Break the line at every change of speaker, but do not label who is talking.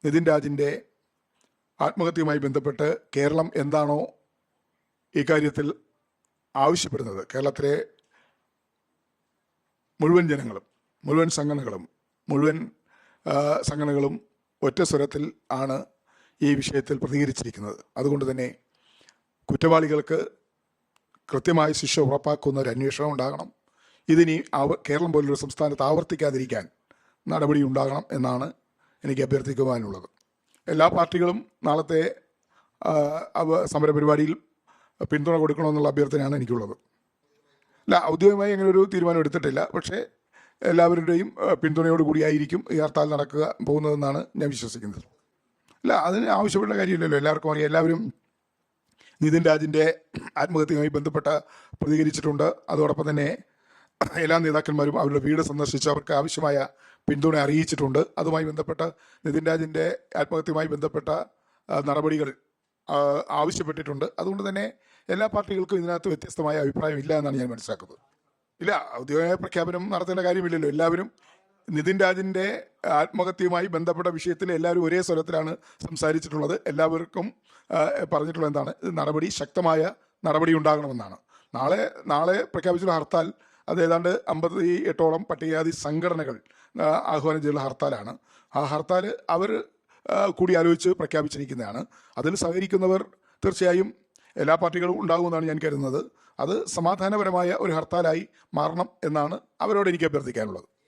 നിതിൻ രാജിൻ്റെ ആത്മഹത്യയുമായി ബന്ധപ്പെട്ട് കേരളം എന്താണോ ഇക്കാര്യത്തിൽ ആവശ്യപ്പെടുന്നത്, കേരളത്തിലെ മുഴുവൻ ജനങ്ങളും മുഴുവൻ സംഘടനകളും ഒറ്റ സ്വരത്തിൽ ആണ് ഈ വിഷയത്തിൽ പ്രതികരിച്ചിരിക്കുന്നത്. അതുകൊണ്ട് തന്നെ കുറ്റവാളികൾക്ക് കൃത്യമായ ശിക്ഷ ഉറപ്പാക്കുന്ന ഒരു അന്വേഷണം ഉണ്ടാകണം. ഇതിനി കേരളം പോലൊരു സംസ്ഥാനത്ത് ആവർത്തിക്കാതിരിക്കാൻ നടപടി ഉണ്ടാകണം എന്നാണ് എനിക്ക് അഭ്യർത്ഥിക്കുവാനുള്ളത്. എല്ലാ പാർട്ടികളും നാളത്തെ സമരപരിപാടിയിൽ പിന്തുണ കൊടുക്കണമെന്നുള്ള അഭ്യർത്ഥനയാണ് എനിക്കുള്ളത്. അല്ല, ഔദ്യോഗികമായി അങ്ങനെ ഒരു തീരുമാനം എടുത്തിട്ടില്ല. പക്ഷേ എല്ലാവരുടെയും പിന്തുണയോടുകൂടിയായിരിക്കും ഈ ഹർത്താൽ പോകുന്നതെന്നാണ് ഞാൻ വിശ്വസിക്കുന്നത്. അല്ല, അതിന് ആവശ്യപ്പെട്ട കാര്യമില്ലല്ലോ. എല്ലാവർക്കും അറിയാം. എല്ലാവരും നിതിൻ രാജിൻ്റെ ആത്മഹത്യയുമായി ബന്ധപ്പെട്ട പ്രതികരിച്ചിട്ടുണ്ട്. അതോടൊപ്പം തന്നെ എല്ലാ നേതാക്കന്മാരും അവരുടെ വീട് സന്ദർശിച്ച് അവർക്ക് ആവശ്യമായ പിന്തുണ അറിയിച്ചിട്ടുണ്ട്. അതുമായി ബന്ധപ്പെട്ട നിതിൻ രാജിൻ്റെ ആത്മഹത്യയുമായി ബന്ധപ്പെട്ട നടപടികൾ ആവശ്യപ്പെട്ടിട്ടുണ്ട്. അതുകൊണ്ട് തന്നെ എല്ലാ പാർട്ടികൾക്കും ഇതിനകത്ത് വ്യത്യസ്തമായ അഭിപ്രായം ഇല്ല എന്നാണ് ഞാൻ മനസ്സിലാക്കുന്നത്. ഇല്ല, ഔദ്യോഗിക പ്രഖ്യാപനം നടത്തേണ്ട കാര്യമില്ലല്ലോ. എല്ലാവരും നിതിൻ രാജിൻ്റെ ആത്മഹത്യയുമായി ബന്ധപ്പെട്ട വിഷയത്തിൽ എല്ലാവരും ഒരേ സ്വരത്തിലാണ് സംസാരിച്ചിട്ടുള്ളത്. എല്ലാവർക്കും പറഞ്ഞിട്ടുള്ളത് എന്താണ്? ശക്തമായ നടപടി ഉണ്ടാകണമെന്നാണ്. നാളെ പ്രഖ്യാപിച്ചുള്ള ഹർത്താൽ അത് ഏതാണ്ട് 58ഓളം പട്ടികജാതി സംഘടനകൾ ആഹ്വാനം ചെയ്തുള്ള ഹർത്താലാണ്. ആ ഹർത്താൽ അവർ കൂടിയാലോചിച്ച് പ്രഖ്യാപിച്ചിരിക്കുന്നതാണ്. അതിൽ സഹകരിക്കുന്നവർ തീർച്ചയായും എല്ലാ പാർട്ടികളും ഉണ്ടാകുമെന്നാണ് ഞാൻ കരുതുന്നത്. അത് സമാധാനപരമായ ഒരു ഹർത്താലായി മാറണം എന്നാണ് അവരോട് എനിക്ക് അഭ്യർത്ഥിക്കാനുള്ളത്.